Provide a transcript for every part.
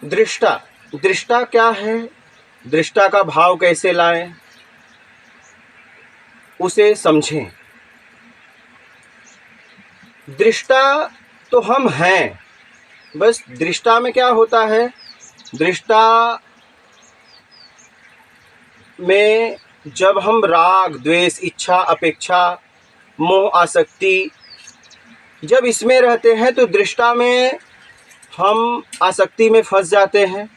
दृष्टा, दृष्टा क्या है, दृष्टा का भाव कैसे लाएं, उसे समझें। दृष्टा तो हम हैं, बस दृष्टा में क्या होता है, दृष्टा में जब हम राग द्वेष इच्छा अपेक्षा मोह आसक्ति जब इसमें रहते हैं तो दृष्टा में हम आसक्ति में फंस जाते हैं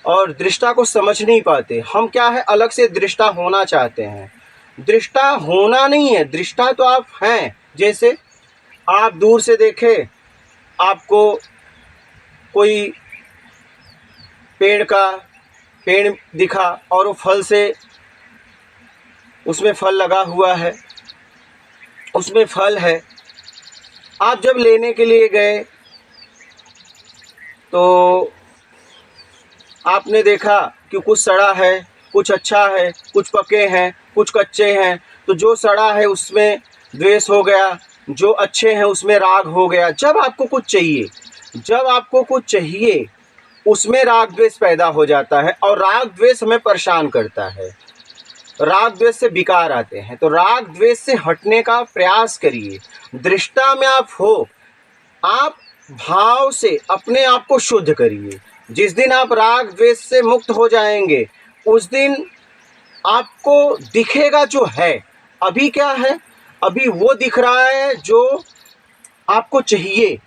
और दृष्टा को समझ नहीं पाते। हम क्या है, अलग से दृष्टा होना चाहते हैं। दृष्टा होना नहीं है, दृष्टा तो आप हैं। जैसे आप दूर से देखें, आपको कोई पेड़ दिखा और वो फल से, उसमें फल लगा हुआ है, उसमें फल है। आप जब लेने के लिए गए तो आपने देखा कि कुछ सड़ा है, कुछ अच्छा है, कुछ पके हैं, कुछ कच्चे हैं। तो जो सड़ा है उसमें द्वेष हो गया, जो अच्छे हैं उसमें राग हो गया। जब आपको कुछ चाहिए उसमें राग द्वेष पैदा हो जाता है और राग द्वेष हमें परेशान करता है। राग द्वेष से विकार आते हैं। तो राग द्वेष से हटने का प्रयास करिए। दृष्टा में आप हो, आप भाव से अपने आप को शुद्ध करिए। जिस दिन आप राग द्वेष से मुक्त हो जाएंगे उस दिन आपको दिखेगा जो है। अभी क्या है, अभी वो दिख रहा है जो आपको चाहिए।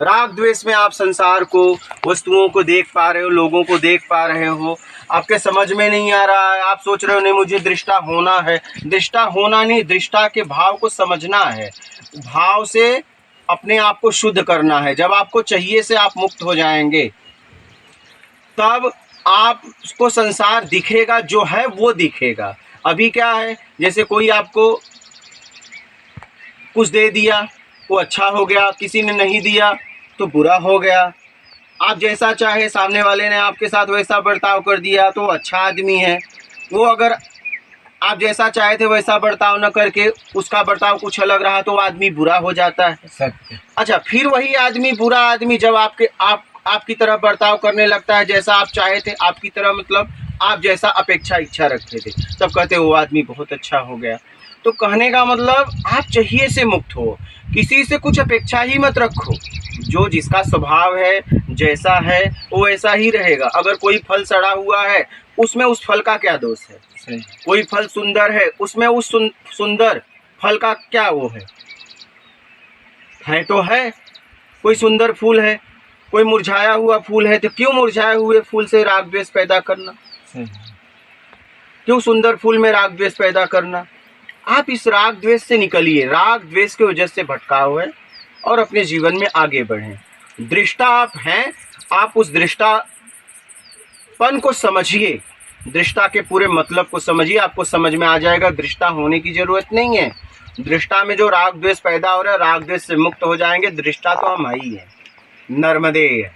राग द्वेष में आप संसार को, वस्तुओं को देख पा रहे हो, लोगों को देख पा रहे हो, आपके समझ में नहीं आ रहा है। आप सोच रहे हो नहीं मुझे दृष्टा होना है। दृष्टा होना नहीं, दृष्टा के भाव को समझना है, भाव से अपने आप को शुद्ध करना है। जब आपको चाहिए से आप मुक्त हो जाएंगे तब आपको संसार दिखेगा, जो है वो दिखेगा। अभी क्या है, जैसे कोई आपको कुछ दे दिया, वो अच्छा हो गया, किसी ने नहीं दिया तो बुरा हो गया। आप जैसा चाहे, सामने वाले ने आपके साथ वैसा बर्ताव कर दिया तो अच्छा आदमी है। वो अगर आप जैसा चाहे थे वैसा बर्ताव न करके उसका बर्ताव कुछ अलग रहा तो आदमी बुरा हो जाता है। सत्य। अच्छा, फिर वही आदमी, बुरा आदमी जब आपकी तरह बर्ताव करने लगता है जैसा आप चाहे थे, आपकी तरह मतलब आप जैसा इच्छा रखते थे, तब कहते वो आदमी बहुत अच्छा हो गया। तो कहने का मतलब आप चाहिए से मुक्त हो, किसी से कुछ अपेक्षा ही मत रखो। जो जिसका स्वभाव है, जैसा है वो वैसा ही रहेगा। अगर कोई फल सड़ा हुआ है उसमें उस फल का क्या दोष है? कोई फल सुंदर है उसमें उस सुंदर फल का क्या वो है तो है। कोई सुंदर फूल है, कोई मुरझाया हुआ फूल है, तो क्यों मुरझाए हुए फूल से राग द्वेष पैदा करना? क्यों सुंदर फूल में राग द्वेष पैदा करना? आप इस राग द्वेष से निकलिए। राग द्वेष की वजह से भटकाव है और अपने जीवन में आगे बढ़ें। दृष्टा आप हैं, आप उस दृष्टापन को समझिए, दृष्टा के पूरे मतलब को समझिए। आपको समझ में आ जाएगा दृष्टा होने की जरूरत नहीं है। दृष्टा में जो राग द्वेष पैदा हो रहा है, राग द्वेष से मुक्त हो जाएंगे। दृष्टा तो हम ही हैं। नर्मदे।